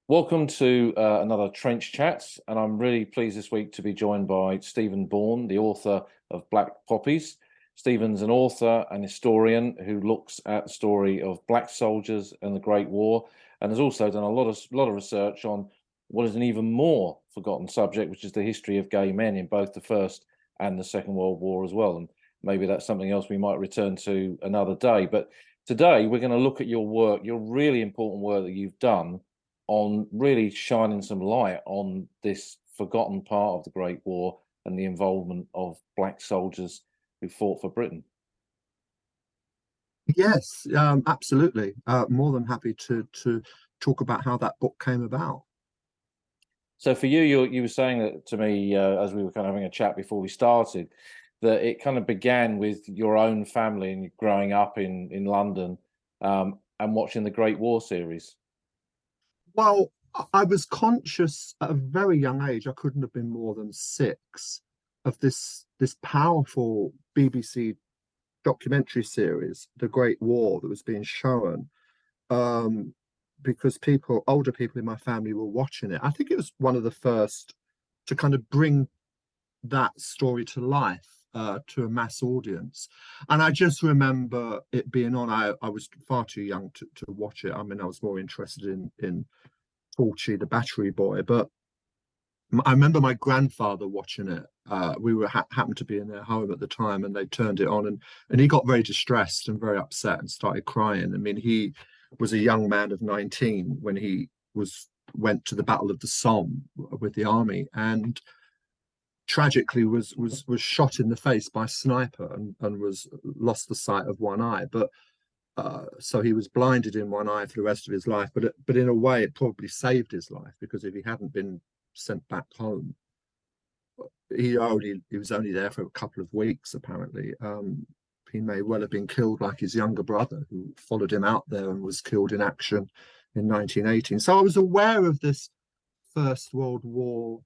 Welcome to another Trench Chats, and I'm really pleased this week to be joined by Stephen Bourne, the author of Black Poppies. Stephen's an author and historian who looks at the story of black soldiers and the Great War, and has also done a lot of research on what is an even more forgotten subject, which is the history of gay men in both the First and the Second World War as well. And maybe that's something else we might return to another day. But today we're going to look at your work, your really important work that you've done on really shining some light on this forgotten part of the Great War and the involvement of black soldiers who fought for Britain. Yes, absolutely. More than happy to talk about how that book came about. So for you were saying that to me as we were kind of having a chat before we started, that it kind of began with your own family and growing up in London and watching the Great War series. Well, I was conscious at a very young age, I couldn't have been more than 6, of this powerful BBC documentary series, The Great War, that was being shown, because older people in my family were watching it. I think it was one of the first to kind of bring that story to life to a mass audience. And I just remember it being on. I was far too young to watch it. I mean, I was more interested in Torchy, the battery boy, but I remember my grandfather watching it. We were happened to be in their home at the time, and they turned it on, and he got very distressed and very upset and started crying. I mean, he was a young man of 19 when he went to the Battle of the Somme with the army, and tragically was shot in the face by a sniper and was lost the sight of one eye. But so he was blinded in one eye for the rest of his life. But in a way, it probably saved his life, because if he hadn't been sent back home, he was only there for a couple of weeks, apparently. He may well have been killed like his younger brother, who followed him out there and was killed in action in 1918. So I was aware of this First World War,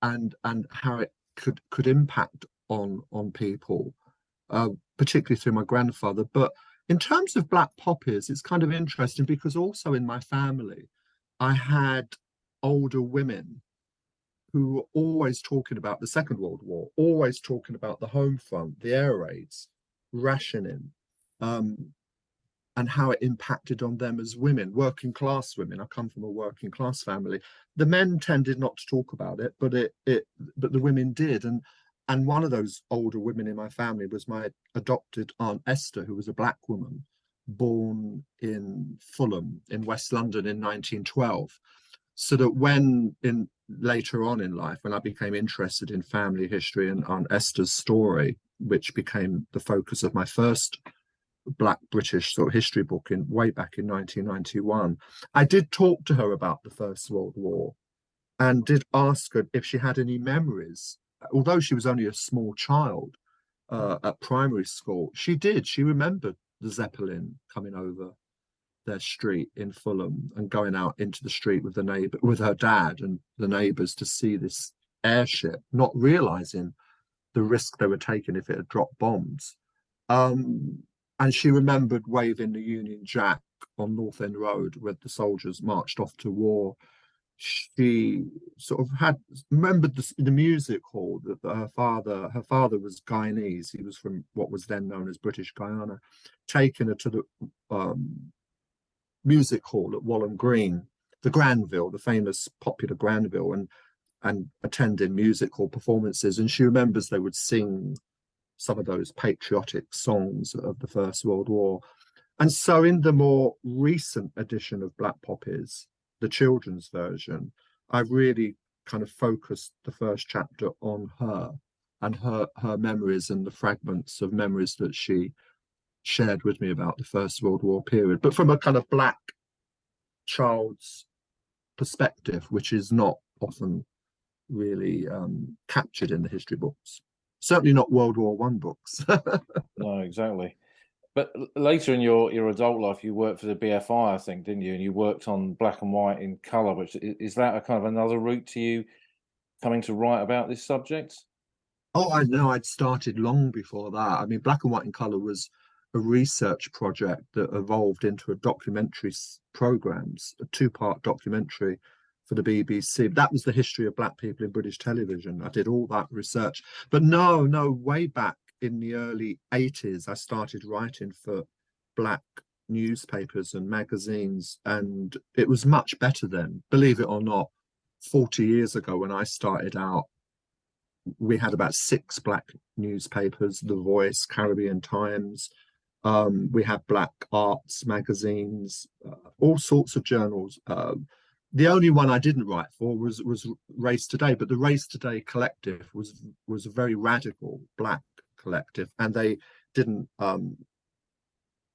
and how it could impact on people, particularly through my grandfather. But in terms of Black Poppies, it's kind of interesting because also in my family, I had older women who were always talking about the Second World War, always talking about the home front, the air raids, rationing, and how it impacted on them as women, working class women. I come from a working class family. The men tended not to talk about it, but but the women did. And one of those older women in my family was my adopted Aunt Esther, who was a black woman born in Fulham in West London in 1912. So that later on in life, when I became interested in family history and Aunt Esther's story, which became the focus of my first Black British sort of history book way back in 1991, I did talk to her about the First World War and did ask her if she had any memories. Although she was only a small child at primary school, she remembered the Zeppelin coming over their street in Fulham and going out into the street with her dad and the neighbours to see this airship, not realizing the risk they were taking if it had dropped bombs. And she remembered waving the Union Jack on North End Road where the soldiers marched off to war. She sort of remembered the music hall that her father was Guyanese. He was from what was then known as British Guyana, taking her to the music hall at Walham Green, the Granville, the famous popular Granville, and attending music hall performances. And she remembers they would sing some of those patriotic songs of the First World War. And so in the more recent edition of Black Poppies, the children's version, I've really kind of focused the first chapter on her and her memories and the fragments of memories that she shared with me about the First World War period, but from a kind of black child's perspective, which is not often really captured in the history books. Certainly not World War One books. No, exactly. But later in your adult life, you worked for the BFI, I think, didn't you? And you worked on black and white in colour. Which is that a kind of another route to you coming to write about this subject? Oh, I know. I'd started long before that. I mean, black and white in colour was a research project that evolved into a documentary programs, a two-part documentary for the BBC. That was the history of Black people in British television. I did all that research. But no, way back in the early 80s, I started writing for Black newspapers and magazines, and it was much better then. Believe it or not, 40 years ago when I started out, we had about 6 Black newspapers: The Voice, Caribbean Times. We had Black arts magazines, all sorts of journals. The only one I didn't write for was Race Today, but the Race Today collective was a very radical Black collective, and they didn't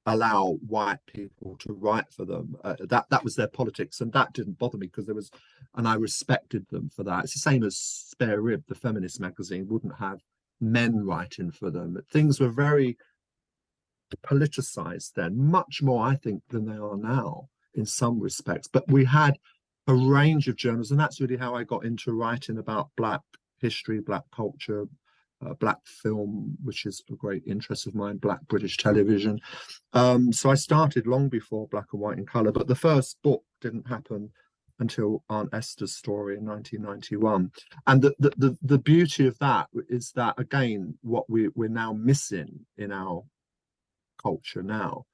allow white people to write for them. That was their politics, and that didn't bother me because and I respected them for that. It's the same as Spare Rib, the feminist magazine, wouldn't have men writing for them. Things were very politicized then, much more, I think, than they are now in some respects. But we had a range of journals, and that's really how I got into writing about Black history, Black culture, Black film, which is a great interest of mine, Black British television. So I started long before Black and White in Colour, but the first book didn't happen until Aunt Esther's Story in 1991. And the beauty of that is that, again, what we're now missing in our culture now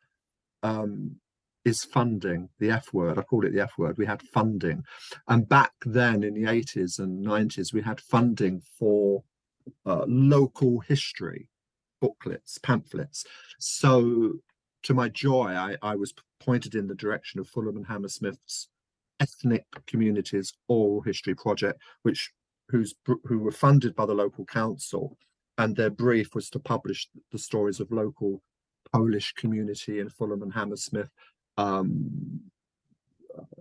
is funding. The F word, I call it the F word. We had funding, and back then in the 80s and 90s we had funding for local history booklets, pamphlets. So to my joy, I was pointed in the direction of Fulham and Hammersmith's Ethnic Communities Oral History Project, who were funded by the local council, and their brief was to publish the stories of local Polish community in Fulham and Hammersmith,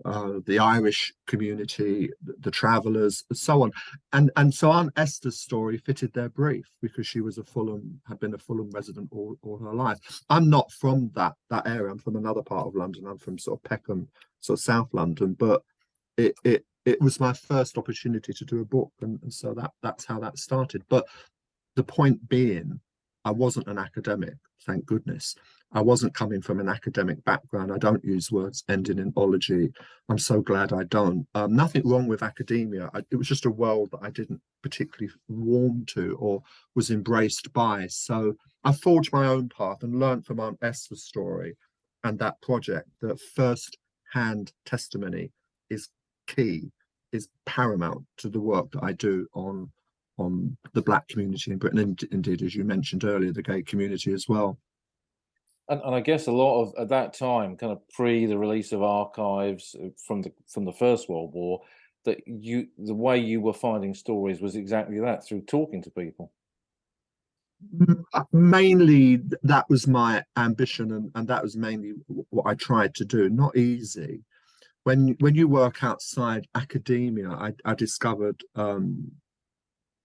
the Irish community, the travellers, and so on. And so Aunt Esther's story fitted their brief because she was had been a Fulham resident all her life. I'm not from that area. I'm from another part of London. I'm from sort of Peckham, sort of South London. But it was my first opportunity to do a book, and so that's how that started. But the point being, I wasn't an academic, thank goodness. I wasn't coming from an academic background. I don't use words ending in ology. I'm so glad I don't. Nothing wrong with academia. It was just a world that I didn't particularly warm to or was embraced by. So I forged my own path and learned from Aunt Esther's story and that project that first-hand testimony is key, is paramount to the work that I do on the Black community in Britain, and indeed, as you mentioned earlier, the gay community as well. And I guess a lot of, at that time, kind of pre the release of archives from the First World War, that the way you were finding stories was exactly that, through talking to people. Mainly, that was my ambition, and that was mainly what I tried to do. Not easy. When you work outside academia, I discovered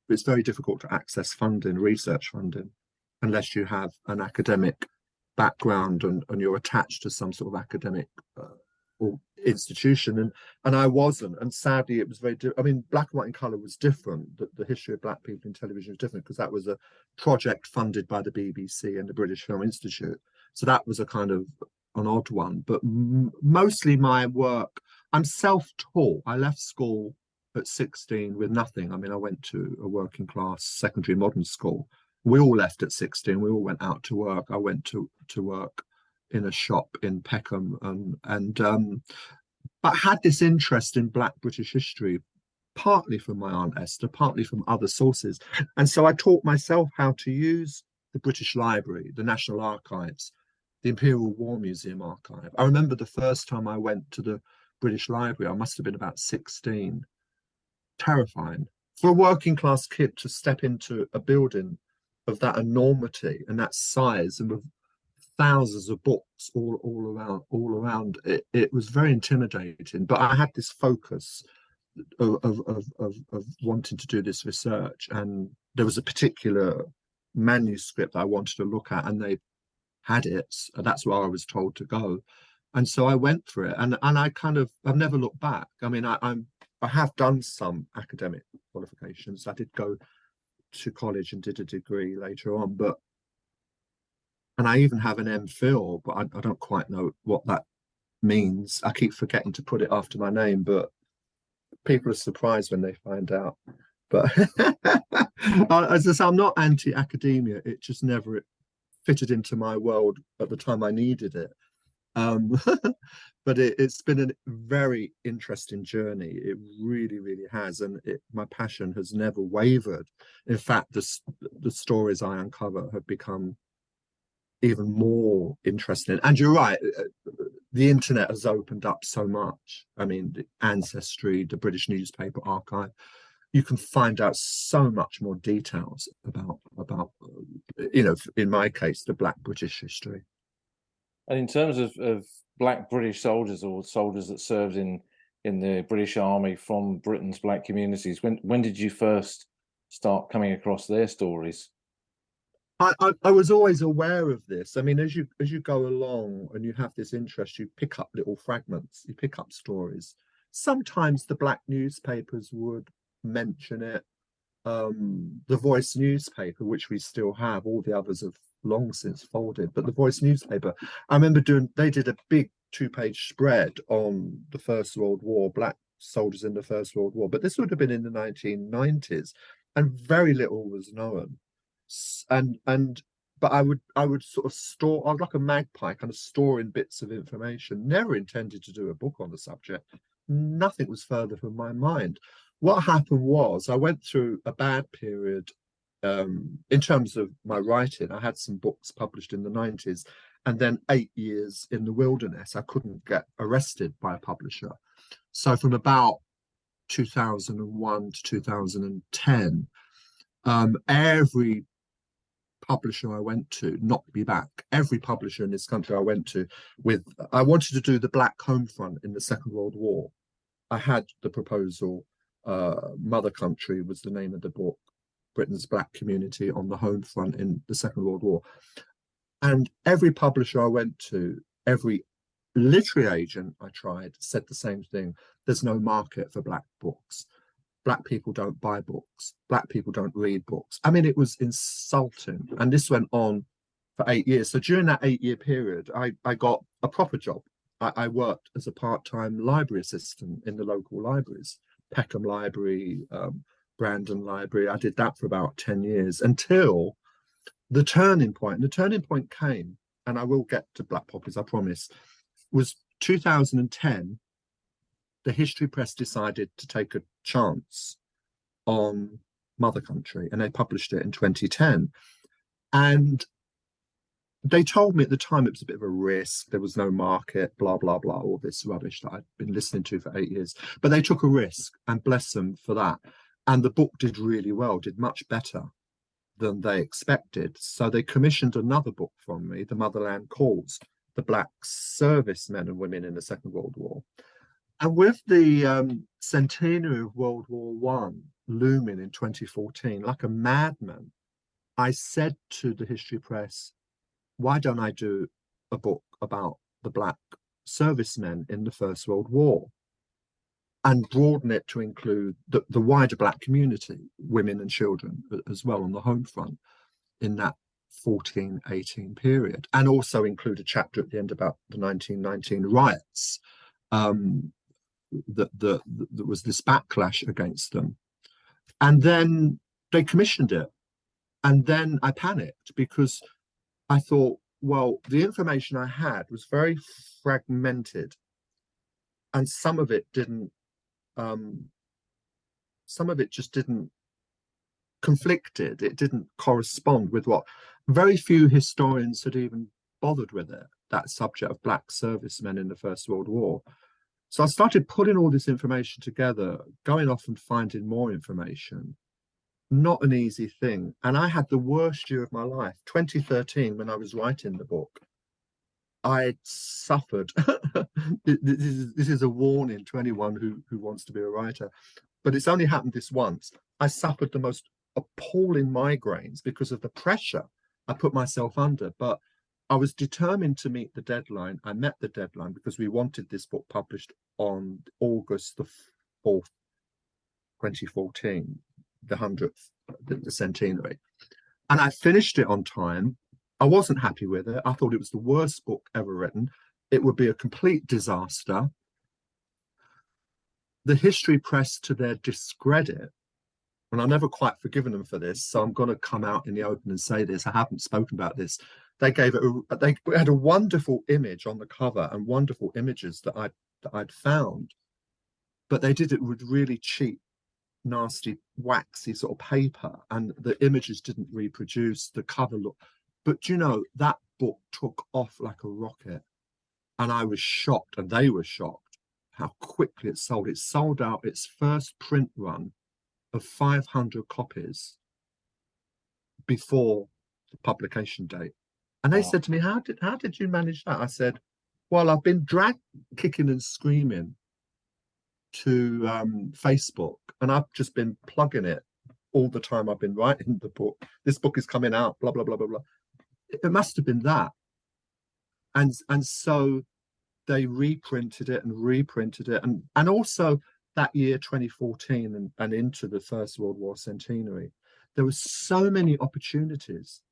it's very difficult to access funding, research funding, unless you have an academic background and you're attached to some sort of academic or institution, and I wasn't, and sadly it was very I mean, Black and White in Colour was different. The history of Black people in television was different because that was a project funded by the BBC and the British Film Institute, so that was a kind of an odd one. But mostly my work, I'm self-taught. I left school at 16 with nothing. I mean, I went to a working class secondary modern school. We all left at 16. We all went out to work. I went to work in a shop in Peckham, but had this interest in Black British history, partly from my Aunt Esther, partly from other sources. And so I taught myself how to use the British Library, the National Archives, the Imperial War Museum archive. I remember the first time I went to the British Library, I must have been about 16. Terrifying for a working class kid to step into a building of that enormity and that size, and with thousands of books all around. It was very intimidating, but I had this focus of wanting to do this research, and there was a particular manuscript I wanted to look at, and they had it, and that's where I was told to go, and so I went for it, and I've never looked back. I mean, I have done some academic qualifications. I did go to college and did a degree later on, but And I even have an MPhil, but I don't quite know what that means. I keep forgetting to put it after my name, but people are surprised when they find out. But as I say, I'm not anti-academia. It just never fitted into my world at the time I needed it. Um, but it's been a very interesting journey. It really, really has, and my passion has never wavered. In fact, the stories I uncover have become even more interesting. And you're right, the internet has opened up so much. I mean, the Ancestry, the British Newspaper Archive, you can find out so much more details about in my case, the Black British history. And in terms of Black British soldiers or soldiers that served in the British Army from Britain's Black communities, when did you first start coming across their stories? I was always aware of this. I mean, as you go along and you have this interest, you pick up little fragments, you pick up stories. Sometimes the Black newspapers would mention it. The Voice newspaper, which we still have, all the others have long since folded, but the Voice newspaper, I remember they did a big 2-page spread on the First World War, Black soldiers in the First World War, but this would have been in the 1990s, and very little was known. And but I would sort of store, I was like a magpie, kind of storing bits of information. Never intended to do a book on the subject. Nothing was further from my mind. What happened was I went through a bad period in terms of my writing. I had some books published in the 90s, and then 8 years in the wilderness. I couldn't get arrested by a publisher. So from about 2001 to 2010, every publisher I went to knocked me back. Every publisher in this country I went to I wanted to do the Black home front in the Second World War. I had the proposal. Mother Country was the name of the book, Britain's Black community on the home front in the Second World War. And every publisher I went to, every literary agent I tried said the same thing. There's no market for Black books. Black people don't buy books. Black people don't read books. I mean, it was insulting. And this went on for 8 years. So during that 8-year period, I got a proper job. I worked as a part-time library assistant in the local libraries, Peckham Library, Brandon Library. I did that for about 10 years until the turning point. And the turning point came, and I will get to Black Poppies, I promise, was 2010. The History Press decided to take a chance on Mother Country, and they published it in 2010. And they told me at the time it was a bit of a risk. There was no market, blah, blah, blah, all this rubbish that I'd been listening to for 8 years. But they took a risk, and bless them for that. And the book did really well, did much better than they expected. So they commissioned another book from me, The Motherland Calls, the Black servicemen and women in the Second World War. And with the centenary of World War One looming in 2014, like a madman, I said to the History Press, why don't I do a book about the Black servicemen in the First World War and broaden it to include the wider Black community, women and children as well on the home front in that 14-18 period, and also include a chapter at the end about the 1919 riots. There was this backlash against them. And then they commissioned it. And then I panicked because I thought, well, the information I had was very fragmented. And some of it just didn't conflicted. It didn't correspond with what very few historians had even bothered with it, that subject of Black servicemen in the First World War. So I started putting all this information together, going off and finding more information. Not an easy thing. And I had the worst year of my life. 2013, when I was writing the book, I suffered. This is a warning to anyone who wants to be a writer. But it's only happened this once. I suffered the most appalling migraines because of the pressure I put myself under. But I was determined to meet the deadline. I met the deadline because we wanted this book published on August the 4th, 2014, the 100th, the centenary. And I finished it on time. I wasn't happy with it. I thought it was the worst book ever written. It would be a complete disaster. The history press, to their discredit, and I've never quite forgiven them for this, so I'm going to come out in the open and say this. I haven't spoken about this. They gave it. They had a wonderful image on the cover and wonderful images that I'd found, but they did it with really cheap, nasty, waxy sort of paper, and the images didn't reproduce the cover look. But you know, that book took off like a rocket, and I was shocked, and they were shocked how quickly it sold. It sold out its first print run of 500 copies before the publication date. And they said to me, how did you manage that? I said, well, I've been dragged kicking and screaming to Facebook, and I've just been plugging it all the time I've been writing the book. This book is coming out, blah, blah, blah, blah, blah. It must have been that. And so they reprinted it and reprinted it. And also that year, 2014, and into the First World War centenary, there were so many opportunities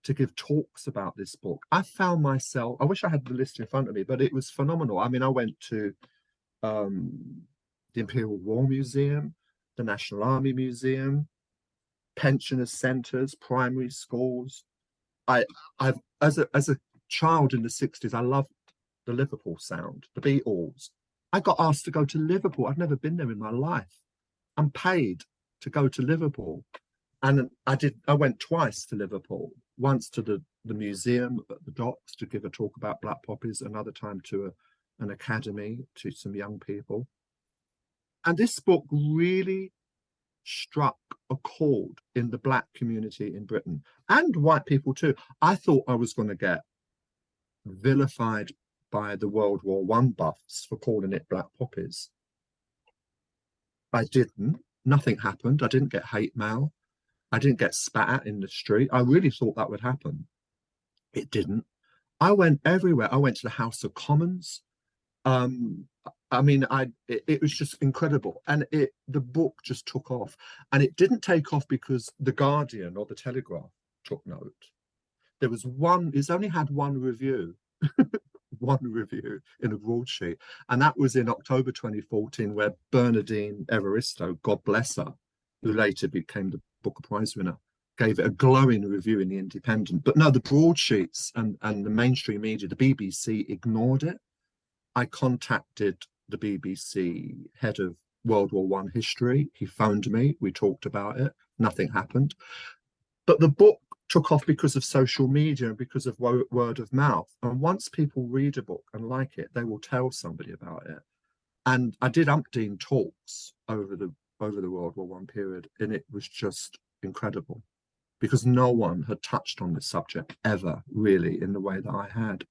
to give talks about this book. I found myself, I wish I had the list in front of me, but it was phenomenal. I mean, I went to the Imperial War Museum, the National Army Museum, pensioners' centres, primary schools. I've as a child in the 60s, I loved the Liverpool sound, the Beatles. I got asked to go to Liverpool. I'd never been there in my life. I'm paid to go to Liverpool. And I went twice to Liverpool, once to the museum at the docks to give a talk about Black Poppies, another time to an academy to some young people. And this book really struck a chord in the Black community in Britain, and white people too. I thought I was going to get vilified by the World War I buffs for calling it Black Poppies. I didn't. Nothing happened. I didn't get hate mail. I didn't get spat at in the street. I really thought that would happen. It didn't. I went everywhere. I went to the House of Commons. I mean, it was just incredible. And the book just took off. And it didn't take off because the Guardian or the Telegraph took note. There was one, it's only had one review, one review in a broadsheet. And that was in October 2014, where Bernardine Evaristo, God bless her, who later became the Booker Prize winner, gave it a glowing review in The Independent. But no, the broadsheets and the mainstream media, the BBC, ignored it. I contacted the BBC head of World War I history. He phoned me. We talked about it. Nothing happened. But the book took off because of social media and because of word of mouth. And once people read a book and like it, they will tell somebody about it. And I did umpteen talks over the World War I period, and it was just incredible because no one had touched on this subject ever, really, in the way that I had.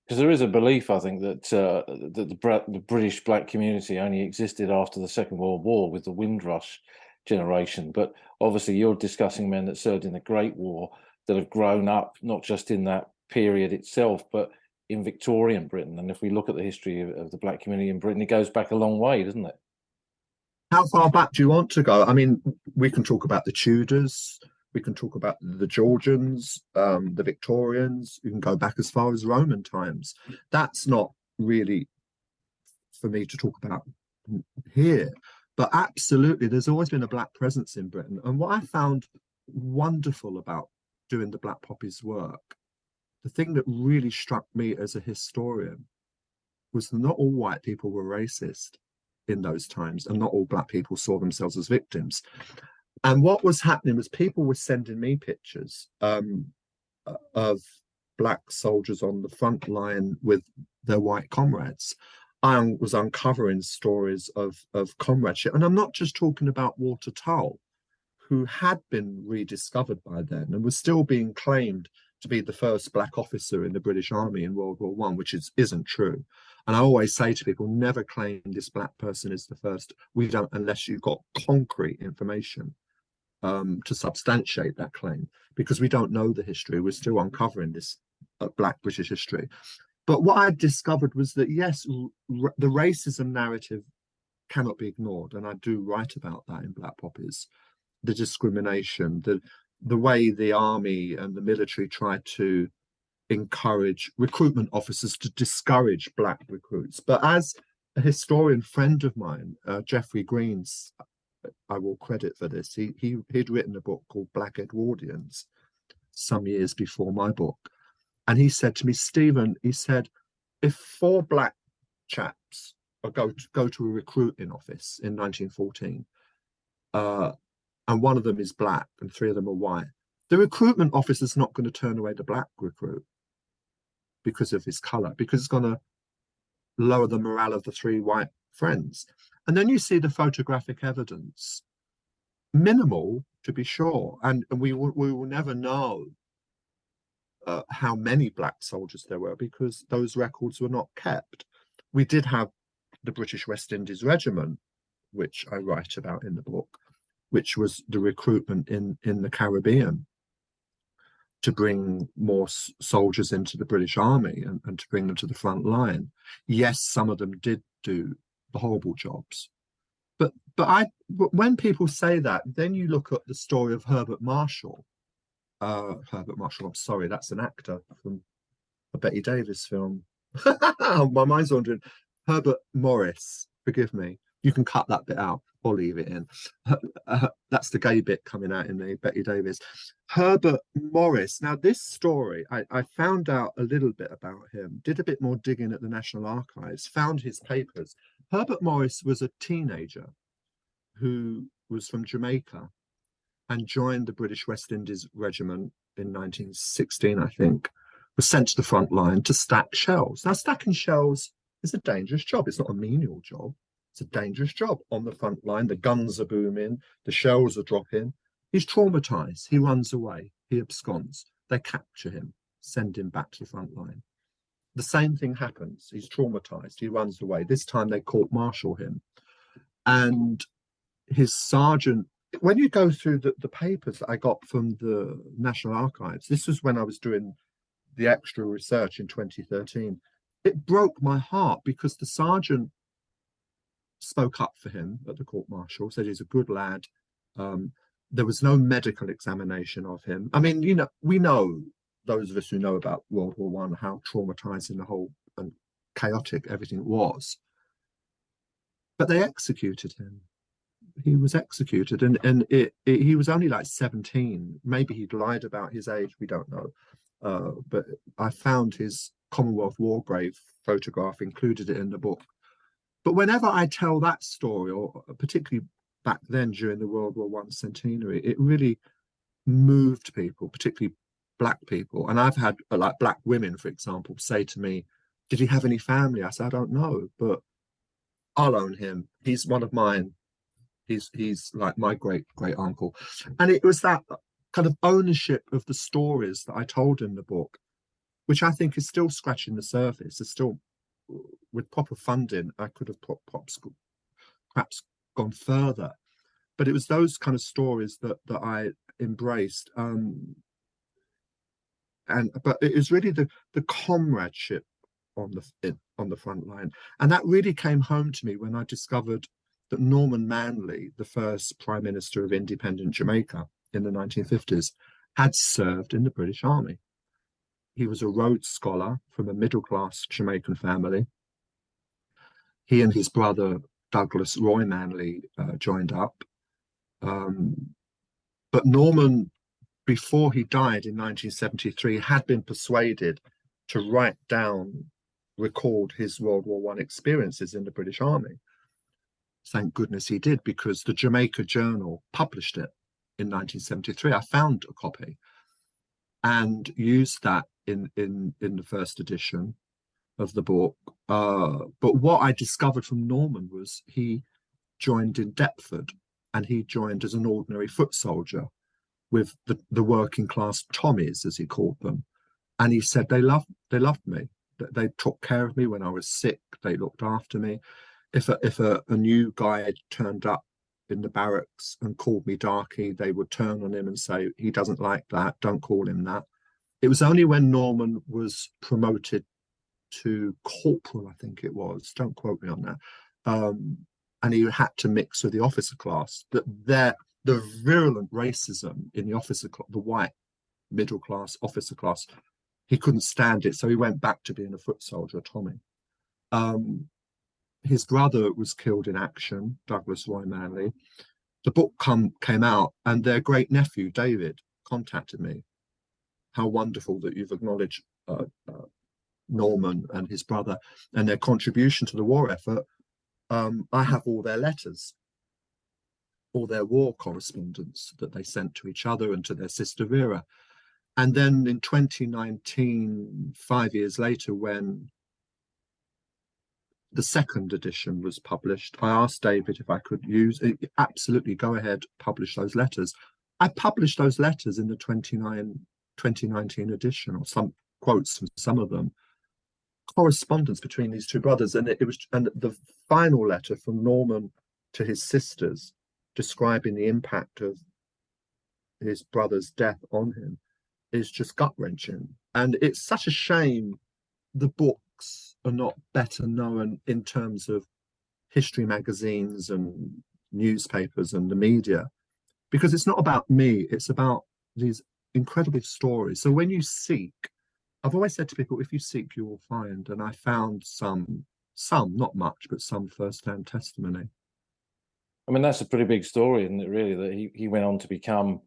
Because there is a belief, I think, that the British Black community only existed after the Second World War with the Windrush generation. But obviously, you're discussing men that served in the Great War that have grown up not just in that period itself, but in Victorian Britain. And if we look at the history of the Black community in Britain, it goes back a long way, doesn't it? How far back do you want to go? I mean, we can talk about the Tudors. We can talk about the Georgians, the Victorians. You can go back as far as Roman times. That's not really for me to talk about here. But absolutely, there's always been a Black presence in Britain. And what I found wonderful about doing the Black Poppies work, the thing that really struck me as a historian, was that not all white people were racist in those times, and not all Black people saw themselves as victims. And what was happening was people were sending me pictures of Black soldiers on the front line with their white comrades. I was uncovering stories of comradeship. And I'm not just talking about Walter Tull, who had been rediscovered by then and was still being claimed to be the first Black officer in the British Army in World War I, which isn't true. And I always say to people, never claim this Black person is the first. We don't, unless you've got concrete information to substantiate that claim, because we don't know the history. We're still uncovering this Black British history. But what I discovered was that, yes, the racism narrative cannot be ignored. And I do write about that in Black Poppies. The discrimination, the way the army and the military tried to encourage recruitment officers to discourage black recruits. But as a historian friend of mine, Geoffrey Green's, I will credit for this, he'd written a book called Black Edwardians some years before my book. And he said to me, Stephen, he said, if 4 black chaps go to a recruiting office in 1914, and one of them is black and 3 of them are white, the recruitment officer's not going to turn away the black recruit because of his color, because it's going to lower the morale of the 3 white friends. And then you see the photographic evidence, minimal to be sure, and we will never know how many black soldiers there were because those records were not kept. We did have the British West Indies Regiment, which I write about in the book, which was the recruitment in the Caribbean to bring more soldiers into the British Army and to bring them to the front line. Yes, some of them did do the horrible jobs. But when people say that, then you look at the story of Herbert Marshall. Herbert Marshall, I'm sorry, that's an actor from a Betty Davis film. My mind's wandering. Herbert Morris, forgive me. You can cut that bit out or leave it in. That's the gay bit coming out in the Betty Davis. Herbert Morris. Now, this story, I found out a little bit about him, did a bit more digging at the National Archives, found his papers. Herbert Morris was a teenager who was from Jamaica and joined the British West Indies Regiment in 1916, I think, was sent to the front line to stack shells. Now, stacking shells is a dangerous job. It's not a menial job. It's a dangerous job on the front line. The guns are booming. The shells are dropping. He's traumatized. He runs away. He absconds. They capture him, send him back to the front line. The same thing happens. He's traumatized. He runs away. This time they court-martial him. And his sergeant, when you go through the papers that I got from the National Archives, this was when I was doing the extra research in 2013, it broke my heart because the sergeant spoke up for him at the court-martial, said he's a good lad. There was no medical examination of him. I mean, you know, we know, those of us who know about World War I, how traumatizing the whole and chaotic everything was. But they executed him. He was executed, and he was only like 17. Maybe he'd lied about his age, we don't know. But I found his Commonwealth War Grave photograph, included it in the book. But whenever I tell that story, or particularly back then during the World War I centenary, it really moved people, particularly black people. And I've had like black women, for example, say to me, "Did he have any family?" I said, "I don't know, but I'll own him. He's one of mine. He's like my great uncle." And it was that kind of ownership of the stories that I told in the book, which I think is still scratching the surface. It's still, with proper funding, I could have perhaps gone further. But it was those kind of stories that I embraced. But it was really the comradeship on the front line, and that really came home to me when I discovered that Norman Manley, the first Prime Minister of independent Jamaica in the 1950s, had served in the British Army. He was a Rhodes Scholar from a middle-class Jamaican family. He and his brother, Douglas Roy Manley, joined up. But Norman, before he died in 1973, had been persuaded to write down, record his World War I experiences in the British Army. Thank goodness he did, because the Jamaica Journal published it in 1973. I found a copy and used that in the first edition of the book. But what I discovered from Norman was he joined in Deptford, and he joined as an ordinary foot soldier with the working class Tommies, as he called them. And he said they loved me. They took care of me when I was sick. They looked after me. If a new guy turned up in the barracks and called me darky, they would turn on him and say, "He doesn't like that, don't call him that." It was only when Norman was promoted to corporal, I think it was, don't quote me on that, and he had to mix with the officer class, that the virulent racism in the the white middle class officer class. He couldn't stand it, so he went back to being a foot soldier, Tommy. His brother was killed in action, Douglas Roy Manley. The book came out, and their great nephew David contacted me. How wonderful that you've acknowledged Norman and his brother and their contribution to the war effort. I have all their letters, all their war correspondence that they sent to each other and to their sister Vera. And then in 2019, 5 years later, when the second edition was published, I asked David if I could use it. Absolutely, go ahead, publish those letters. I published those letters in the 2019 edition, or some quotes from some of them. Correspondence between these two brothers, and the final letter from Norman to his sisters, describing the impact of his brother's death on him, is just gut-wrenching. And it's such a shame the books are not better known in terms of history magazines and newspapers and the media, because it's not about me, it's about these incredible stories. So when you seek, I've always said to people, if you seek, you will find. And I found some, not much, but some first-hand testimony. I mean, that's a pretty big story, isn't it, really, that he went on to become,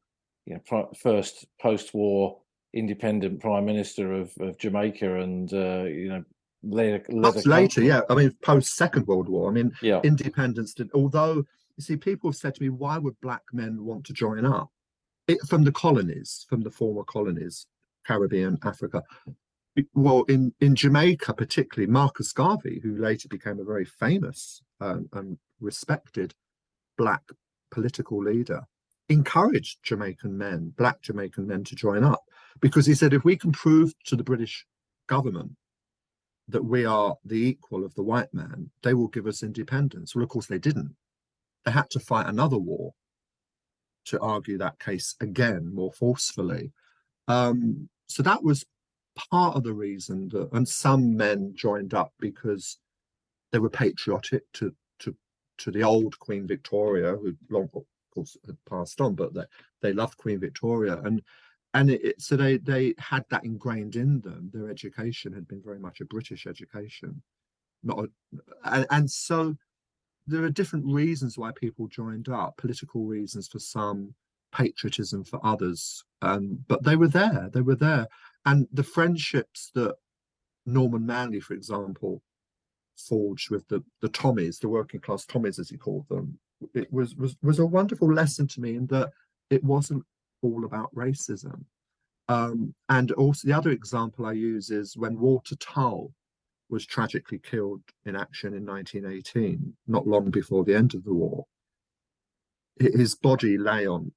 you know, first post-war independent prime minister of Jamaica, and you know, Much later, yeah. I mean, post Second World War. I mean, yeah. Independence did. Although, you see, people have said to me, why would black men want to join up? From the colonies, from the former colonies, Caribbean, Africa. Well, in Jamaica, particularly, Marcus Garvey, who later became a very famous and respected black political leader, encouraged Jamaican men, black Jamaican men, to join up, because he said, if we can prove to the British government that we are the equal of the white man, they will give us independence. Well, of course, they didn't. They had to fight another war to argue that case again, more forcefully. So that was part of the reason that, and some men joined up because they were patriotic to the old Queen Victoria, who long, of course, had passed on, but they loved Queen Victoria, so they had that ingrained in them. Their education had been very much a British education, and so there are different reasons why people joined up, political reasons for some, patriotism for others, but they were there. And the friendships that Norman Manley, for example, forged with the Tommies, the working class Tommies, as he called them, it was a wonderful lesson to me, in that it wasn't all about racism. And also the other example I use is when Walter Tull was tragically killed in action in 1918, not long before the end of the war. His body lay on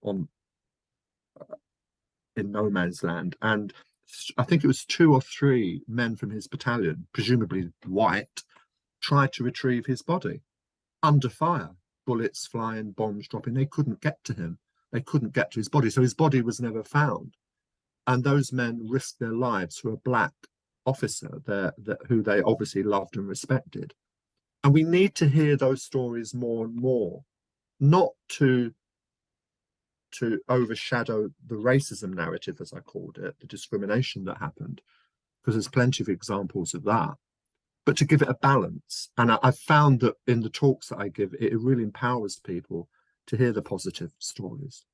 in no man's land, and I think it was 2 or 3 men from his battalion, presumably white, tried to retrieve his body under fire, bullets flying, bombs dropping. They couldn't get to him. They couldn't get to his body, so his body was never found. And those men risked their lives for a black officer who they obviously loved and respected. And we need to hear those stories more and more, not to overshadow the racism narrative, as I called it, the discrimination that happened, because there's plenty of examples of that, but to give it a balance. And I've found that in the talks that I give, it really empowers people to hear the positive stories.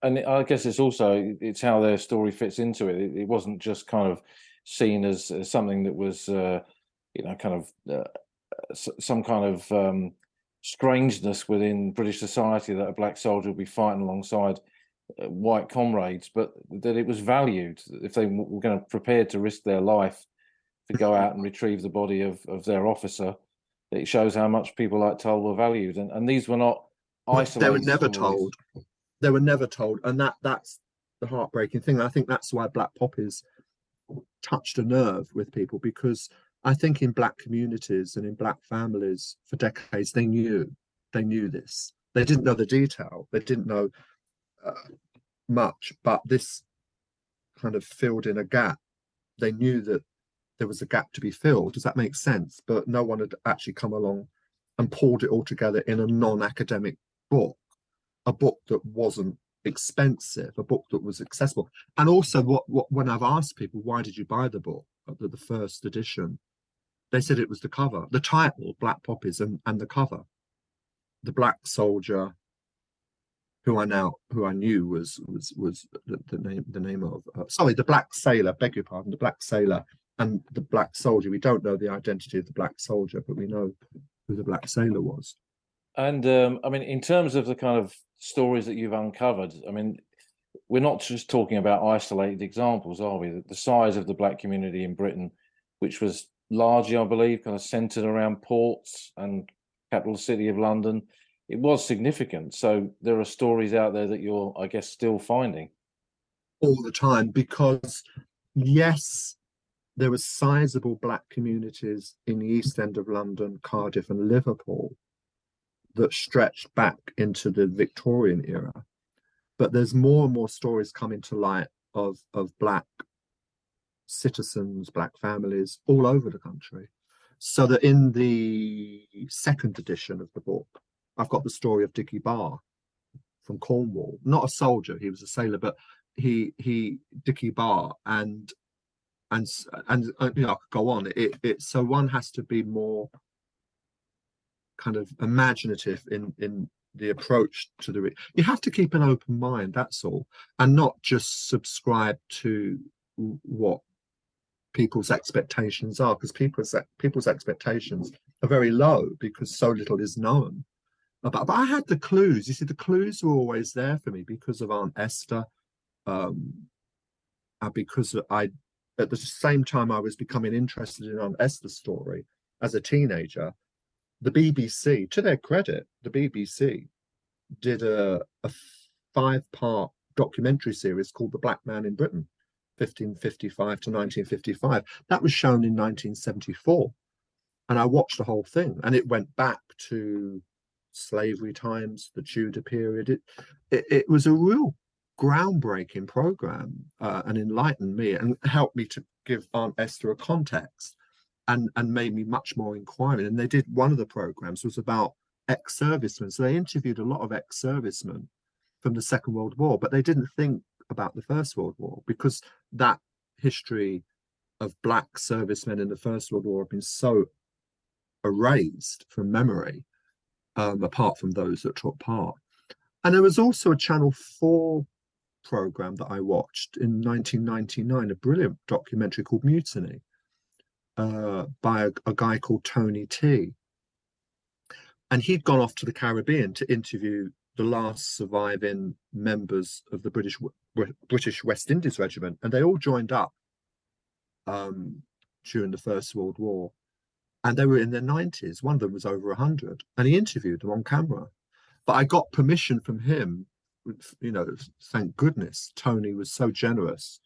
And I guess it's how their story fits into it. It wasn't just kind of seen as something that was, you know, kind of some kind of strangeness within British society that a black soldier would be fighting alongside white comrades, but that it was valued. If they were going to prepared to risk their life to go out and retrieve the body of their officer, it shows how much people like Tull were valued. And these were not isolated. They were never told. They were never told, and that's the heartbreaking thing. I think that's why Black Poppies touched a nerve with people, because I think in black communities and in black families for decades, they knew this. They didn't know the detail. They didn't know much, but this kind of filled in a gap. They knew that there was a gap to be filled. Does that make sense? But no one had actually come along and pulled it all together in a non-academic book. a book that wasn't expensive, a book that was accessible. And also, when I've asked people, why did you buy the book, the first edition, they said it was the cover, the title, Black Poppies, and the cover. The black soldier who I knew was the name of sorry, the black sailor, beg your pardon, the black sailor and the black soldier. We don't know the identity of the black soldier, but we know who the black sailor was. And I mean, in terms of the kind of stories that you've uncovered, I mean, we're not just talking about isolated examples, are we? The size of the black community in Britain, which was largely, I believe, kind of centered around ports and capital city of London, it was significant. So there are stories out there that you're, I guess, still finding. All the time, because yes, there were sizable black communities in the East End of London, Cardiff and Liverpool that stretched back into the Victorian era. But there's more and more stories coming to light of black citizens, black families all over the country. So that in the second edition of the book, I've got the story of Dickie Barr from Cornwall, not a soldier, he was a sailor, but Dickie Barr, and you know, I could go on. So one has to be more kind of imaginative in the approach to the you have to keep an open mind, that's all, and not just subscribe to what people's expectations are, because people's expectations are very low because so little is known about. But I had the clues. You see, the clues were always there for me because of Aunt Esther, and because at the same time I was becoming interested in Aunt Esther's story as a teenager. The BBC, to their credit, the BBC did a 5-part documentary series called The Black Man in Britain, 1555 to 1955. That was shown in 1974. And I watched the whole thing, and it went back to slavery times, the Tudor period. It was a real groundbreaking program, and enlightened me and helped me to give Aunt Esther a context, and made me much more inquiring. And they did, one of the programs was about ex-servicemen. So they interviewed a lot of ex-servicemen from the Second World War, but they didn't think about the First World War, because that history of black servicemen in the First World War have been so erased from memory, apart from those that took part. And there was also a Channel 4 program that I watched in 1999, a brilliant documentary called Mutiny, by a guy called Tony T. And he'd gone off to the Caribbean to interview the last surviving members of the British West Indies Regiment, and they all joined up during the First World War, and they were in their 90s. One of them was over 100, and he interviewed them on camera. But I got permission from him, you know, thank goodness Tony was so generous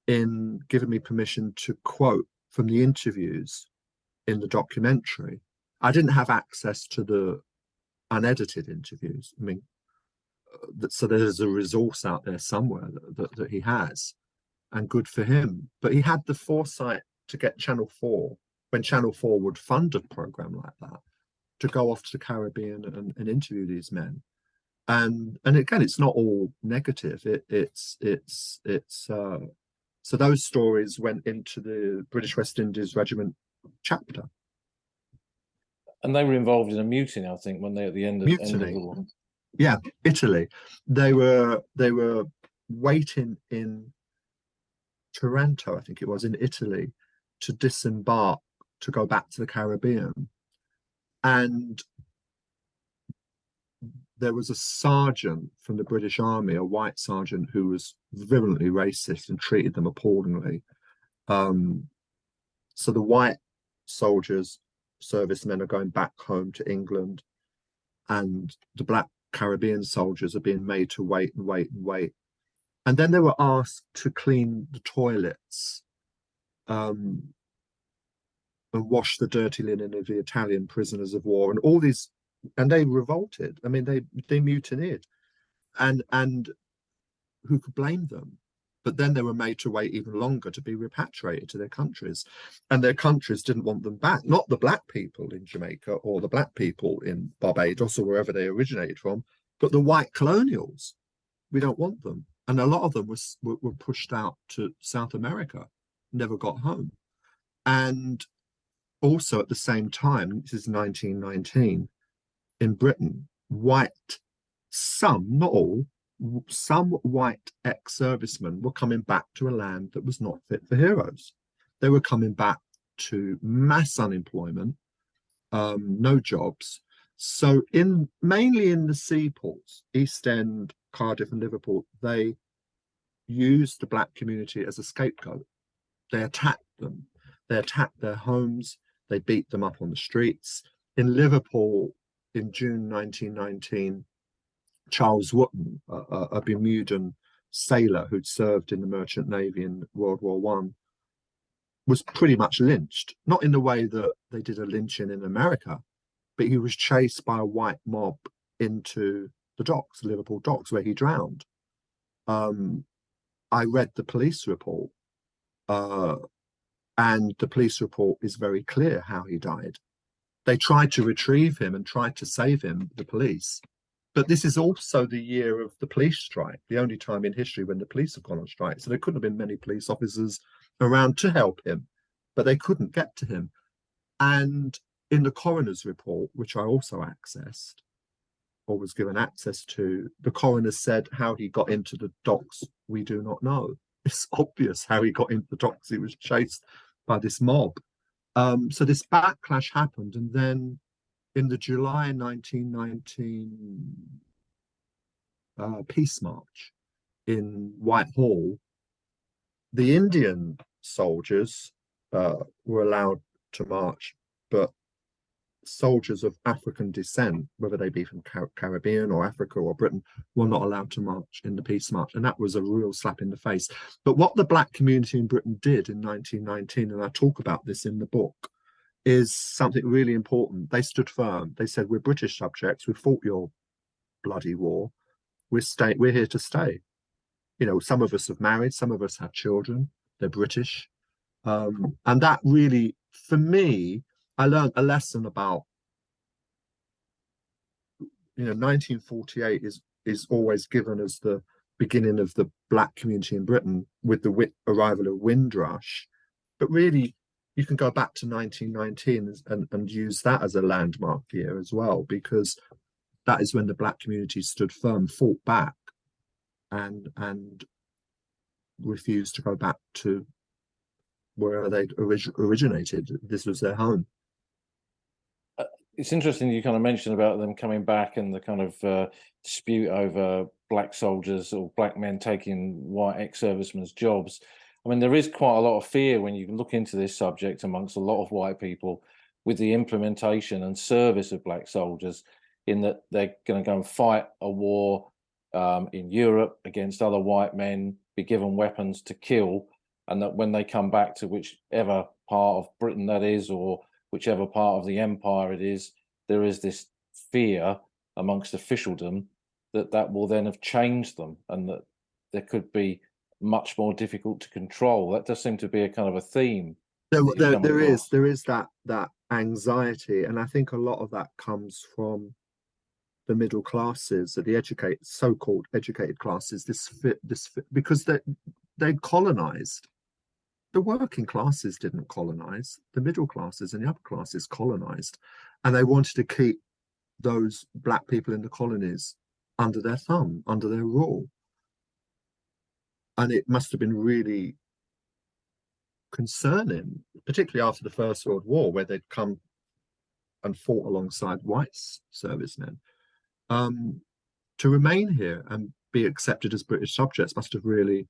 in giving me permission to quote from the interviews in the documentary. I didn't have access to the unedited interviews. I mean, so there's a resource out there somewhere that he has, and good for him. But he had the foresight to get Channel 4, when Channel 4 would fund a program like that, to go off to the Caribbean and interview these men. And again, it's not all negative. So those stories went into the British West Indies Regiment chapter. And they were involved in a mutiny, I think, when they at the end of the war. Yeah, Italy. They were waiting in Taranto, I think it was, in Italy, to disembark to go back to the Caribbean. And there was a sergeant from the British Army, a white sergeant, who was virulently racist and treated them appallingly. So the white soldiers, servicemen, are going back home to England, and the black Caribbean soldiers are being made to wait and wait and wait. And then they were asked to clean the toilets, and wash the dirty linen of the Italian prisoners of war, and all these, and they revolted. I mean, they mutinied, and who could blame them? But then they were made to wait even longer to be repatriated to their countries, and their countries didn't want them back. Not the black people in Jamaica or the black people in Barbados or wherever they originated from, But the white colonials, we don't want them. And a lot of them were pushed out to South America, never got home. And also at the same time, this is 1919, in Britain, some, not all, some white ex-servicemen were coming back to a land that was not fit for heroes. They were coming back to mass unemployment, no jobs. So mainly in the seaports, East End, Cardiff and Liverpool, they used the black community as a scapegoat. They attacked them. They attacked their homes. They beat them up on the streets. In Liverpool, in June 1919, Charles Wootton, a Bermudan sailor who'd served in the Merchant Navy in World War One, was pretty much lynched. Not in the way that they did a lynching in America, but he was chased by a white mob into the docks, Liverpool docks, where he drowned. I read the police report, and the police report is very clear how he died. They tried to retrieve him and tried to save him, the police. But this is also the year of the police strike, the only time in history when the police have gone on strike. So there couldn't have been many police officers around to help him, but they couldn't get to him. And in the coroner's report, which I also accessed, or was given access to, the coroner said how he got into the docks, we do not know. It's obvious how he got into the docks. He was chased by this mob. So this backlash happened, and then in the July 1919 Peace March in Whitehall, the Indian soldiers were allowed to march, but soldiers of African descent, whether they be from Caribbean or Africa or Britain, were not allowed to march in the Peace March. And that was a real slap in the face. But what the black community in Britain did in 1919, and I talk about this in the book, is something really important. They stood firm. They said, we're British subjects. We fought your bloody war. We're here to stay. You know, some of us have married, some of us have children. They're British. And that really, for me, I learned a lesson about, 1948 is always given as the beginning of the black community in Britain with the arrival of Windrush. But really, you can go back to 1919 and use that as a landmark year as well, because that is when the black community stood firm, fought back, and refused to go back to where they originated. This was their home. It's interesting you kind of mentioned about them coming back and the kind of dispute over black soldiers or black men taking white ex-servicemen's jobs. I mean, there is quite a lot of fear when you look into this subject amongst a lot of white people with the implementation and service of black soldiers, in that they're going to go and fight a war in Europe against other white men, be given weapons to kill, and that when they come back to whichever part of Britain that is, or whichever part of the empire it is, there is this fear amongst officialdom that will then have changed them, and that there could be much more difficult to control. That does seem to be a kind of a theme. There is that anxiety, and I think a lot of that comes from the middle classes, the so-called educated classes. Because they colonized. The working classes didn't colonize. The middle classes and the upper classes colonized, and they wanted to keep those black people in the colonies under their thumb, under their rule. And it must have been really concerning, particularly after the First World War, where they'd come and fought alongside white servicemen. To remain here and be accepted as British subjects must have really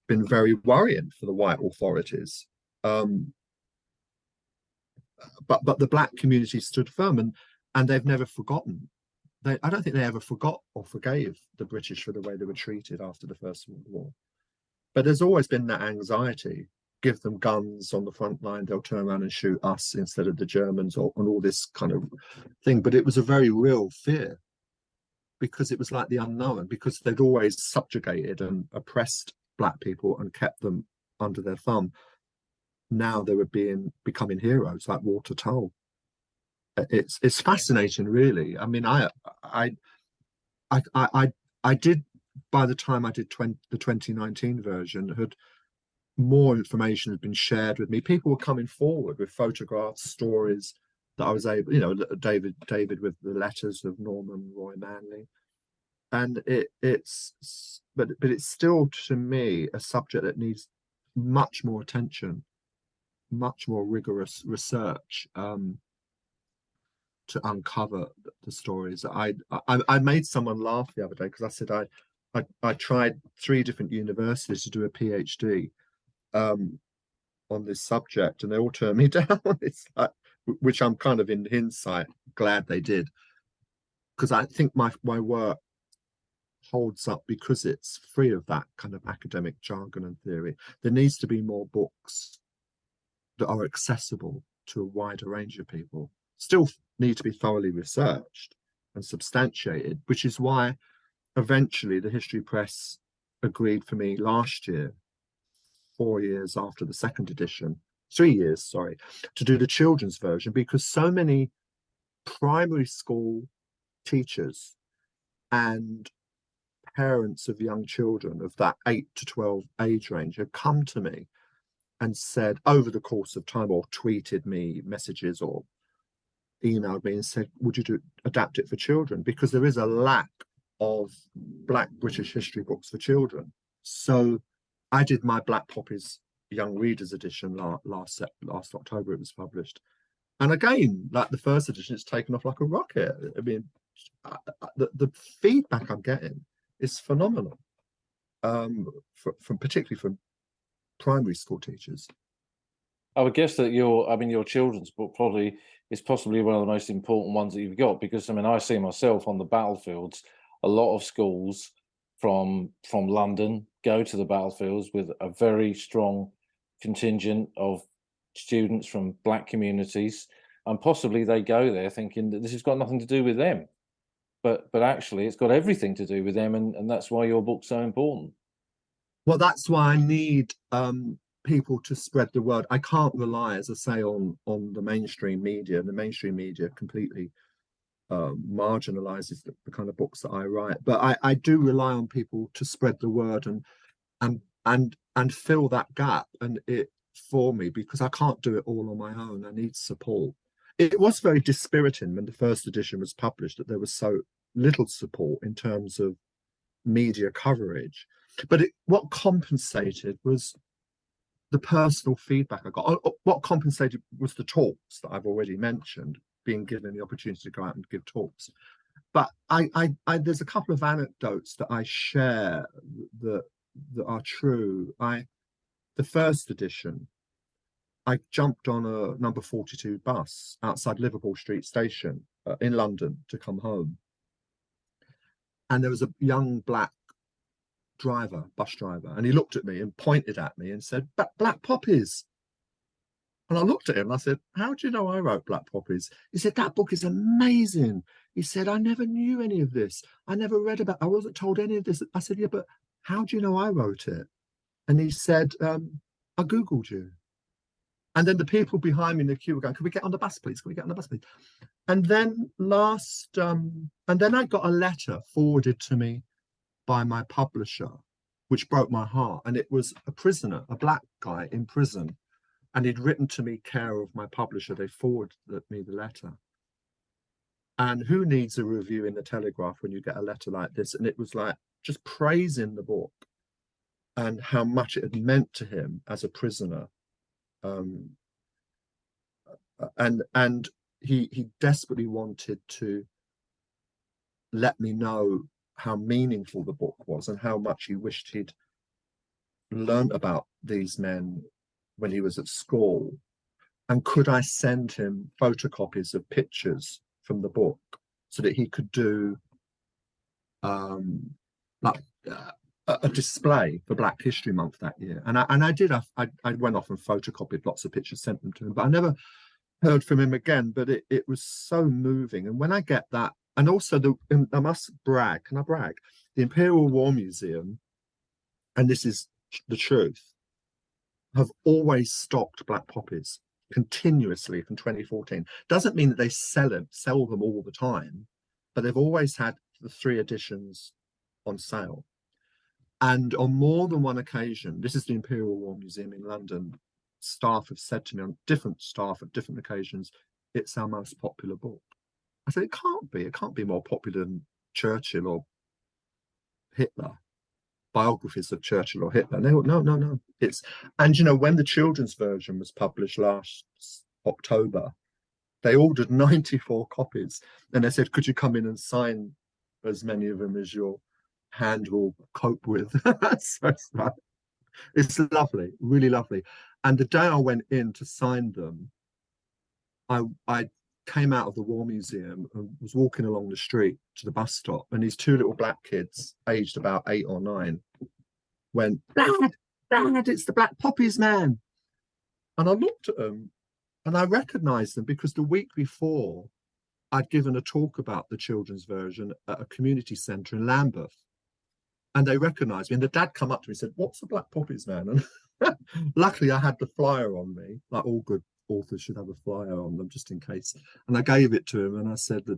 been very worrying for the white authorities. But the black community stood firm, and they've never forgotten. I don't think they ever forgot or forgave the British for the way they were treated after the First World War. But there's always been that anxiety. Give them guns on the front line, they'll turn around and shoot us instead of the Germans, and all this kind of thing. But it was a very real fear, because it was like the unknown, because they'd always subjugated and oppressed black people and kept them under their thumb. Now they were becoming heroes, like Walter Tull. it's fascinating, really. I mean, I did, by the time I did the 2019 version, had more information had been shared with me. People were coming forward with photographs, stories that I was able, David with the letters of Norman Roy Manley, and but it's still, to me, a subject that needs much more attention, much more rigorous research, to uncover the stories. I made someone laugh the other day because I said I tried 3 different universities to do a PhD on this subject, and they all turned me down. It's like, which I'm kind of, in hindsight, glad they did, because I think my work holds up because it's free of that kind of academic jargon and theory. There needs to be more books that are accessible to a wider range of people. Still need to be thoroughly researched and substantiated, which is why eventually the History Press agreed for me last year, 4 years after the second edition, 3 years, sorry, to do the children's version, because so many primary school teachers and parents of young children of that 8 to 12 age range have come to me and said, over the course of time, or tweeted me messages or emailed me and said, would you adapt it for children? Because there is a lack of Black British history books for children. So I did my Black Poppies Young Readers edition last October. It was published, and again, like the first edition, it's taken off like a rocket. I mean, the feedback I'm getting is phenomenal, from particularly from primary school teachers. I would guess that your children's book probably is possibly one of the most important ones that you've got, because I mean, I see myself on the battlefields. A lot of schools from London go to the battlefields with a very strong contingent of students from Black communities, and possibly they go there thinking that this has got nothing to do with them, but actually it's got everything to do with them, and that's why your book's so important. Well, that's why I need people to spread the word. I can't rely, as I say, on the mainstream media. The mainstream media completely marginalizes the kind of books that I write. But I do rely on people to spread the word and fill that gap and it for me, because I can't do it all on my own. I need support. It was very dispiriting when the first edition was published that there was so little support in terms of media coverage. But what compensated was the personal feedback I got. What compensated was the talks that I've already mentioned, being given the opportunity to go out and give talks. But there's a couple of anecdotes that I share that are true. The first edition, I jumped on a number 42 bus outside Liverpool Street Station in London to come home. And there was a young Black bus driver, and he looked at me and pointed at me and said, Black Poppies. And I looked at him and I said, how do you know I wrote Black Poppies? He said, that book is amazing. He said, I never knew any of this. I never read about, I wasn't told any of this. I said, yeah, but how do you know I wrote it? And he said, I Googled you. And then the people behind me in the queue were going, can we get on the bus, please? Can we get on the bus, please? And then and then I got a letter forwarded to me by my publisher, which broke my heart. And it was a prisoner, a Black guy in prison. And he'd written to me, care of my publisher. They forwarded me the letter. And who needs a review in the Telegraph when you get a letter like this? And it was like just praising the book and how much it had meant to him as a prisoner. And he desperately wanted to let me know how meaningful the book was and how much he wished he'd learned about these men when he was at school. And could I send him photocopies of pictures from the book so that he could do like a display for Black History Month that year? And I did. I went off and photocopied lots of pictures, sent them to him, but I never heard from him again. But it was so moving. And when I get that, and also I must brag. Can I brag? The Imperial War Museum, and this is the truth, have always stocked Black Poppies continuously from 2014. Doesn't mean that they sell them all the time, but they've always had the 3 editions on sale. And on more than one occasion, this is the Imperial War Museum in London, staff have said to me, on different staff at different occasions, it's our most popular book. I said, it can't be more popular than Churchill or Hitler, biographies of Churchill or Hitler. No. And you know, when the children's version was published last October, they ordered 94 copies, and they said, could you come in and sign as many of them as your hand will cope with? So it's lovely, really lovely. And the day I went in to sign them, I came out of the War Museum and was walking along the street to the bus stop, and these 2 little black kids, aged about 8 or 9, went, Dad, it's the Black Poppies, man. And I looked at them and I recognized them because the week before I'd given a talk about the children's version at a community centre in Lambeth. And they recognized me. And the dad come up to me and said, what's the Black Poppies, man? And luckily I had the flyer on me, like all good authors should have a flyer on them just in case. And I gave it to him and I said, your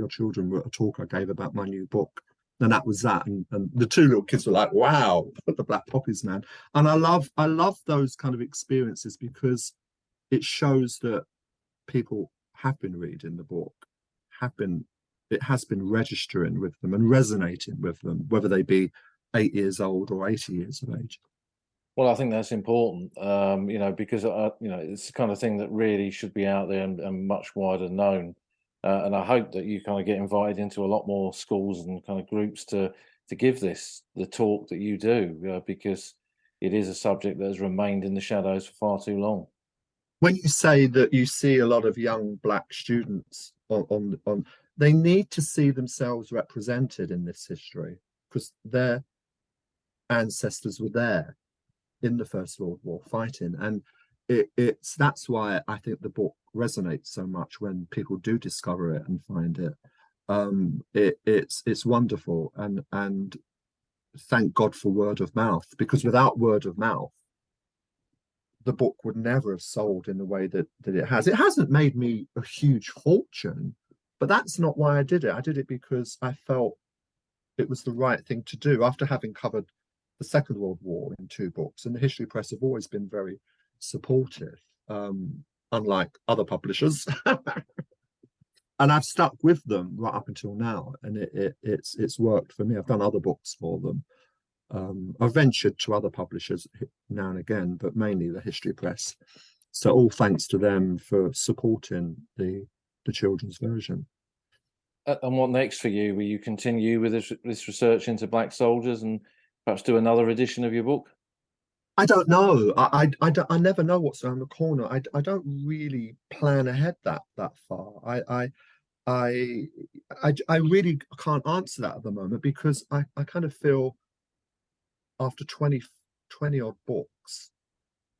children were a talk I gave about my new book. And that was that. And the 2 little kids were like, wow, the Black Poppies, man. And I love those kind of experiences because it shows that people have been reading the book, it has been registering with them and resonating with them, whether they be 8 years old or 80 years of age. Well, I think that's important, you know, because, you know, it's the kind of thing that really should be out there and much wider known. And I hope that you kind of get invited into a lot more schools and kind of groups to give this the talk that you do, because it is a subject that has remained in the shadows for far too long. When you say that you see a lot of young black students on they need to see themselves represented in this history because their ancestors were there in the First World War fighting, and that's why I think the book resonates so much when people do discover it and find it. It's wonderful, and thank God for word of mouth, because without word of mouth the book would never have sold in the way that it has. It hasn't made me a huge fortune, but that's not why I did it. I did it because I felt it was the right thing to do after having covered the Second World War in 2 books, and the History Press have always been very supportive, unlike other publishers. And I've stuck with them right up until now, and it's worked for me. I've done other books for them. I've ventured to other publishers now and again, but mainly the History Press. So all thanks to them for supporting the children's version. And what next for you? Will you continue with this research into black soldiers and perhaps do another edition of your book? I don't know. I never know what's around the corner. I don't really plan ahead that far. I really can't answer that at the moment because I kind of feel after 20 odd books,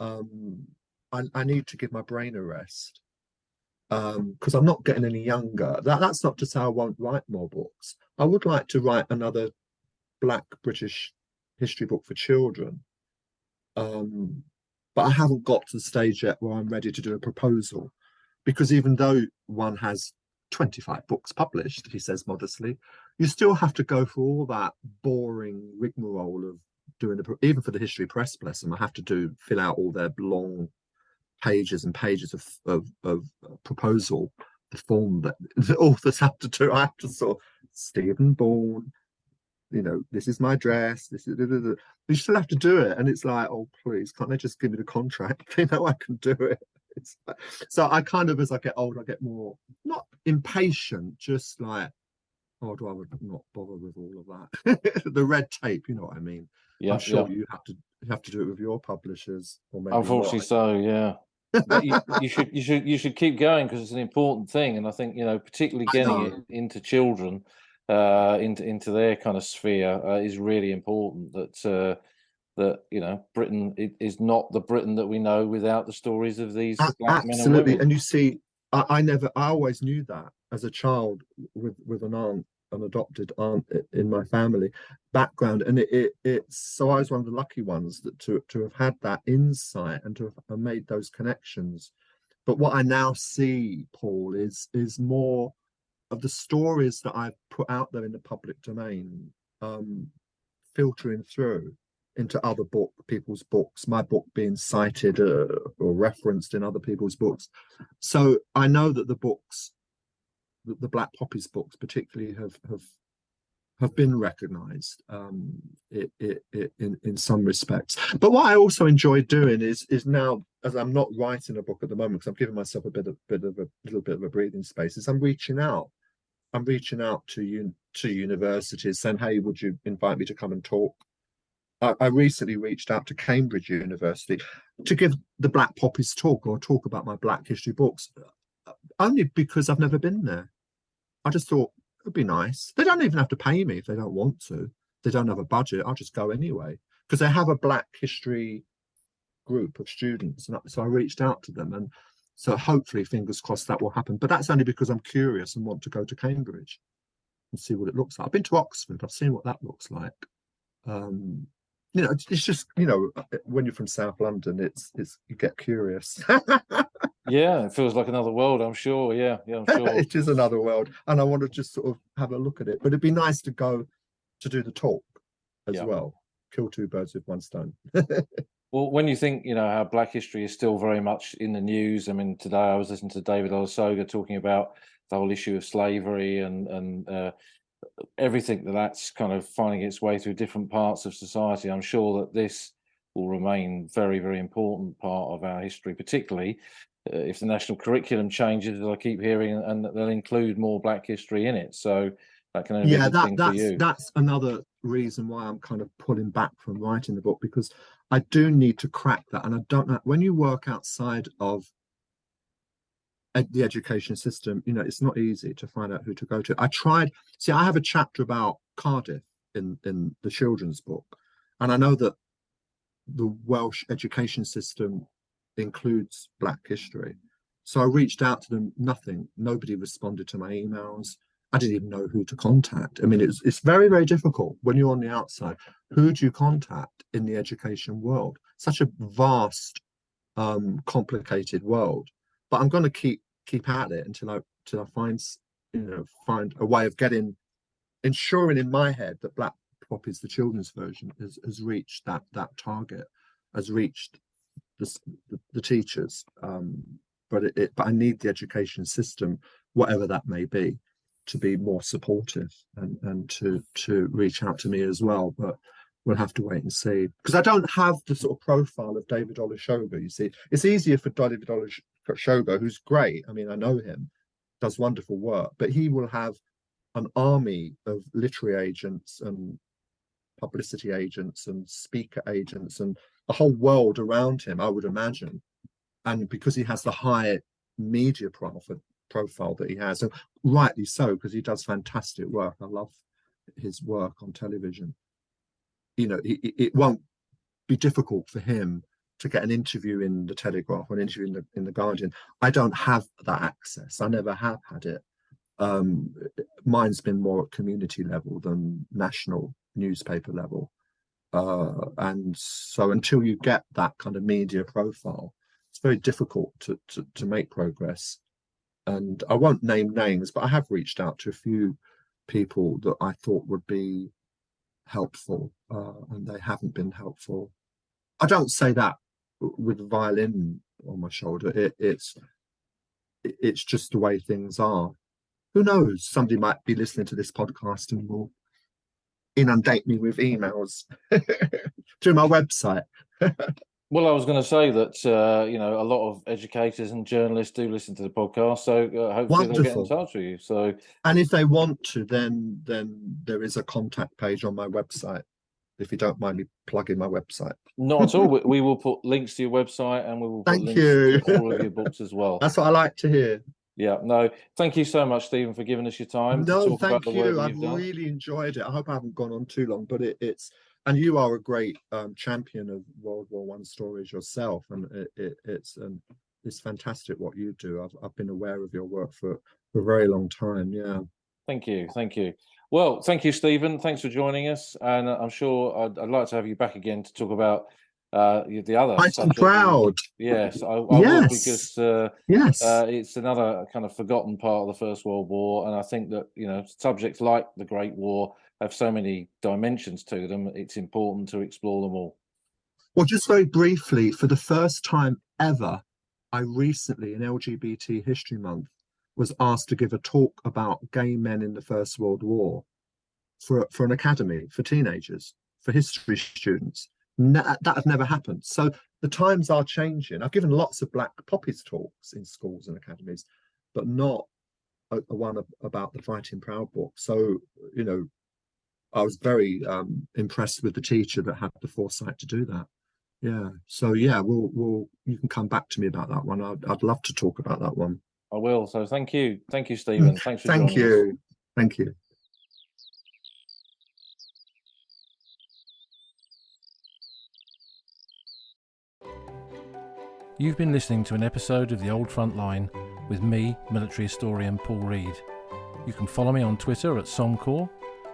I need to give my brain a rest, because I'm not getting any younger. That's not to say I won't write more books. I would like to write another Black British history book for children, but I haven't got to the stage yet where I'm ready to do a proposal, because even though one has 25 books published, he says modestly, you still have to go through all that boring rigmarole of doing even for the History Press, bless them, I have to fill out all their long pages and pages of proposal, the form that the authors have to do. I have to sort of, Stephen Bourne, you know, this is my address, this is, you still have to do it, and it's like, oh please, can't they just give me the contract? They know I can do it. So I kind of, as I get older, I get more, not impatient, just like, oh, I'd rather not bother with all of that. The red tape, you know what I mean? Yeah, I'm sure you have to do it with your publishers, or maybe unfortunately not. so, yeah. But you should keep going, because it's an important thing, and I think, you know, particularly getting it into children, into their kind of sphere, is really important. That you know, Britain is not the Britain that we know without the stories of these black men and women. And you see, I always knew that as a child with an adopted aunt in my family background, and it's so I was one of the lucky ones that to have had that insight and to have made those connections. But what I now see, Paul, is more of the stories that I've put out there in the public domain, filtering through into other people's books, my book being cited or referenced in other people's books. So I know that the books, the Black Poppies books particularly, have been recognised in some respects. But what I also enjoy doing is now, as I'm not writing a book at the moment, because I'm giving myself a little bit of a breathing space, is I'm reaching out. I'm reaching out to universities, saying, "Hey, would you invite me to come and talk?" I recently reached out to Cambridge University to give the Black Poppies talk, or talk about my Black history books, only because I've never been there. I just thought it'd be nice. They don't even have to pay me if they don't want to. They don't have a budget. I'll just go anyway, because they have a Black history group of students. And so I reached out to them, and so hopefully, fingers crossed, that will happen. But that's only because I'm curious and want to go to Cambridge and see what it looks like. I've been to Oxford. I've seen what that looks like. You know, it's just, you know, when you're from South London, it's you get curious. Yeah, it feels like another world, I'm sure. Yeah, I'm sure. It is another world, and I want to just sort of have a look at it. But it'd be nice to go to do the talk as well. Kill two birds with one stone. Well, when you think, you know, how Black history is still very much in the news. I mean, today I was listening to David Olusoga talking about the whole issue of slavery and everything that's kind of finding its way through different parts of society. I'm sure that this will remain very, very important part of our history, particularly if the national curriculum changes, as I keep hearing, and they'll include more Black history in it. So that can only be a good thing for you. That's another reason why I'm kind of pulling back from writing the book, because I do need to crack that. And I don't know, when you work outside of the education system, you know, it's not easy to find out who to go to. I have a chapter about Cardiff in the children's book, and I know that the Welsh education system includes Black history. So I reached out to them, nobody responded to my emails. I didn't even know who to contact. I mean, it's very, very difficult when you're on the outside. Who do you contact in the education world? Such a vast, complicated world. But I'm going to keep at it until I find a way of ensuring in my head that Black Poppies, the children's version, has reached that target, has reached the teachers. But I need the education system, whatever that may be, to be more supportive and to reach out to me as well. But we'll have to wait and see, because I don't have the sort of profile of David Olusoga. You see, it's easier for David Olusoga, who's great. I mean, I know him, does wonderful work, but he will have an army of literary agents and publicity agents and speaker agents and a whole world around him, I would imagine. And because he has the high media profile that he has, and rightly so, because he does fantastic work. I love his work on television. You know, it won't be difficult for him to get an interview in the Telegraph or an interview in the Guardian. I don't have that access. I never have had it. Mine's been more at community level than national newspaper level. And so until you get that kind of media profile, it's very difficult to make progress. And I won't name names, but I have reached out to a few people that I thought would be helpful, and they haven't been helpful. I don't say that with a violin on my shoulder. It's just the way things are. Who knows? Somebody might be listening to this podcast and will inundate me with emails through my website. Well, I was going to say that you know, a lot of educators and journalists do listen to the podcast, so hopefully they'll get in touch with you. So, and if they want to, then there is a contact page on my website. If you don't mind me plugging my website. Not at all. We will put links to your website, and we will put links to all of your books as well. That's what I like to hear. Yeah, no, thank you so much, Stephen, for giving us your time to talk about the work that you've done. I've really enjoyed it. I hope I haven't gone on too long, but it's and you are a great champion of World War I stories yourself, and it's fantastic what you do. I've been aware of your work for a very long time. Yeah. Thank you. Well, thank you, Stephen. Thanks for joining us, and I'm sure I'd like to have you back again to talk about The other I'm subject, proud. yes, I will, Yes. because Yes. it's another kind of forgotten part of the First World War, and I think that subjects like the Great War have so many dimensions to them. It's important to explore them all. Well, just very briefly, for the first time ever, I recently, in LGBT History Month, was asked to give a talk about gay men in the First World War for an academy for teenagers, for history students. That had never happened. So the times are changing. I've given lots of Black Poppies talks in schools and academies, but not a one about the Fighting Proud book. So, I was very impressed with the teacher that had the foresight to do that. Yeah. So yeah, we'll you can come back to me about that one. I'd love to talk about that one. I will. So thank you, Stephen. Thanks for Thank joining us. you. Thank you. You've been listening to an episode of The Old Front Line with me, military historian Paul Reed. You can follow me on Twitter at Songcore.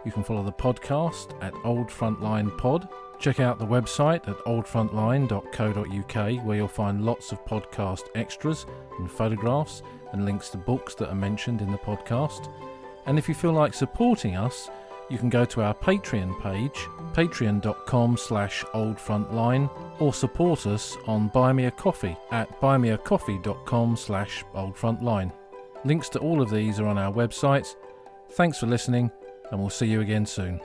You can follow the podcast at Old Frontline Pod. Check out the website at oldfrontline.co.uk, where you'll find lots of podcast extras and photographs and links to books that are mentioned in the podcast. And if you feel like supporting us, you can go to our Patreon page, patreon.com/oldfrontline, or support us on Buy Me a Coffee at buymeacoffee.com/oldfrontline. Links to all of these are on our website. Thanks for listening, and we'll see you again soon.